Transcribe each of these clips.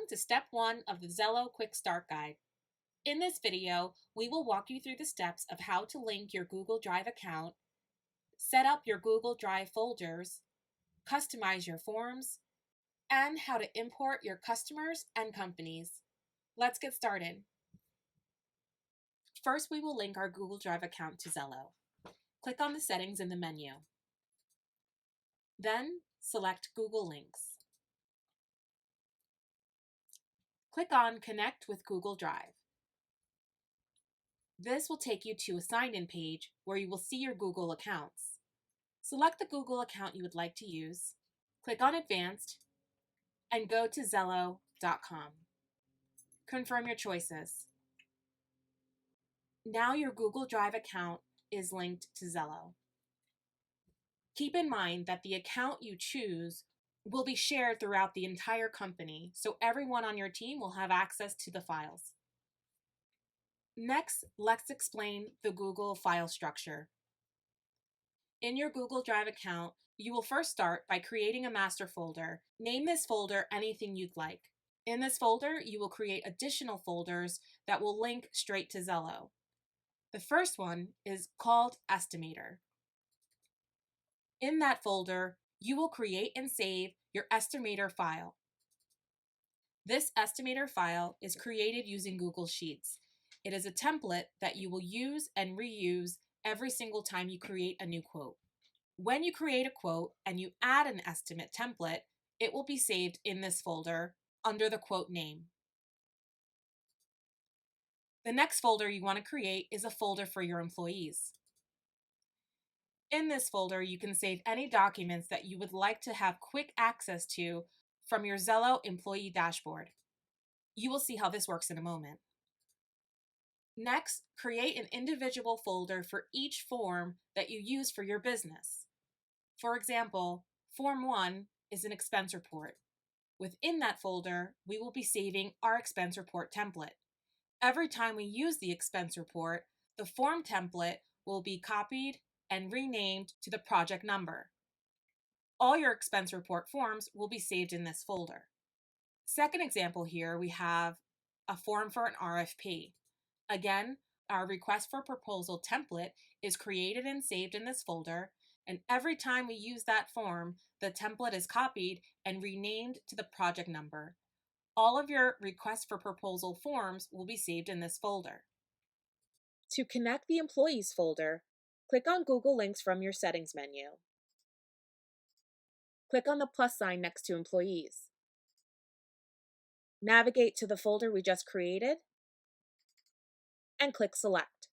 Welcome to Step 1 of the Zeleaux Quick Start Guide. In this video, we will walk you through the steps of how to link your Google Drive account, set up your Google Drive folders, customize your forms, and how to import your customers and companies. Let's get started. First, we will link our Google Drive account to Zeleaux. Click on the settings in the menu. Then, select Google Links. Click on Connect with Google Drive. This will take you to a sign-in page where you will see your Google accounts. Select the Google account you would like to use, click on Advanced, and go to Zeleaux.com. Confirm your choices. Now your Google Drive account is linked to Zeleaux. Keep in mind that the account you choose will be shared throughout the entire company, so everyone on your team will have access to the files. Next, let's explain the Google file structure. In your Google Drive account, you will first start by creating a master folder. Name this folder anything you'd like. In this folder, you will create additional folders that will link straight to Zeleaux. The first one is called Estimator. In that folder, you will create and save your Estimator file. This Estimator file is created using Google Sheets. It is a template that you will use and reuse every single time you create a new quote. When you create a quote and you add an estimate template, it will be saved in this folder under the quote name. The next folder you want to create is a folder for your employees. In this folder, you can save any documents that you would like to have quick access to from your Zeleaux employee dashboard. You will see how this works in a moment. Next, create an individual folder for each form that you use for your business. For example, Form 1 is an expense report. Within that folder, we will be saving our expense report template. Every time we use the expense report, the form template will be copied and renamed to the project number. All your expense report forms will be saved in this folder. Second example here, we have a form for an RFP. Again, our request for proposal template is created and saved in this folder, and every time we use that form, the template is copied and renamed to the project number. All of your request for proposal forms will be saved in this folder. To connect the employees folder, click on Google Links from your settings menu. Click on the plus sign next to employees. Navigate to the folder we just created and click Select.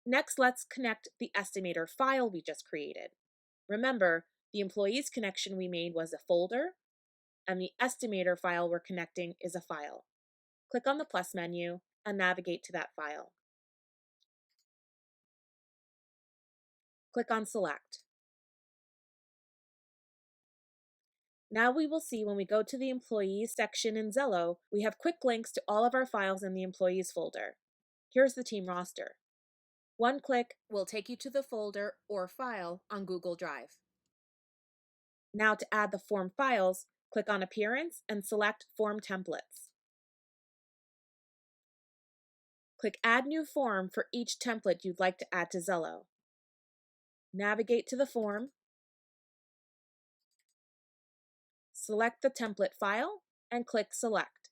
Next, let's connect the Estimator file we just created. Remember, the employees connection we made was a folder, and the Estimator file we're connecting is a file. Click on the plus menu and navigate to that file. Click on Select. Now we will see when we go to the Employees section in Zeleaux, we have quick links to all of our files in the Employees folder. Here's the team roster. One click will take you to the folder or file on Google Drive. Now to add the form files, click on Appearance and select Form Templates. Click Add New Form for each template you'd like to add to Zeleaux. Navigate to the form, select the template file, and click Select.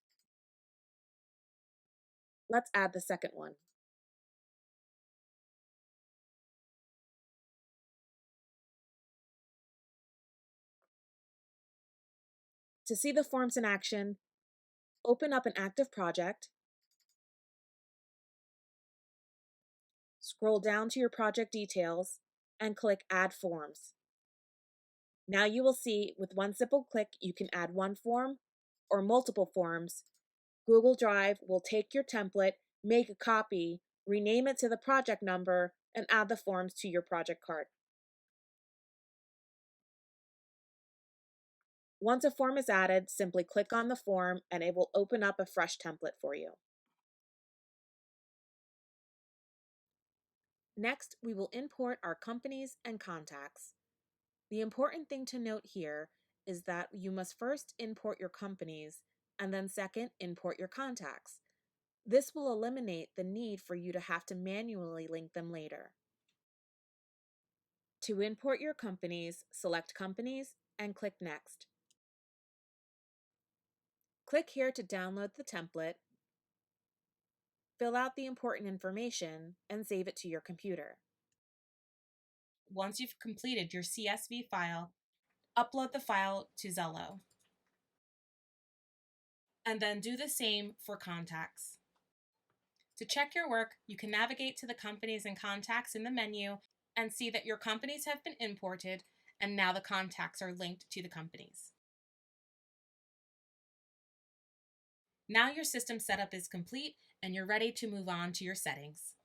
Let's add the second one. To see the forms in action, open up an active project, scroll down to your project details, and click Add Forms. Now you will see with one simple click you can add one form or multiple forms. Google Drive will take your template, make a copy, rename it to the project number, and add the forms to your project card. Once a form is added, simply click on the form and it will open up a fresh template for you. Next, we will import our companies and contacts. The important thing to note here is that you must first import your companies and then second, import your contacts. This will eliminate the need for you to have to manually link them later. To import your companies, select Companies and click Next. Click here to download the template, fill out the important information, and save it to your computer. Once you've completed your CSV file, upload the file to Zeleaux. And then do the same for contacts. To check your work, you can navigate to the companies and contacts in the menu and see that your companies have been imported and now the contacts are linked to the companies. Now your system setup is complete and you're ready to move on to your settings.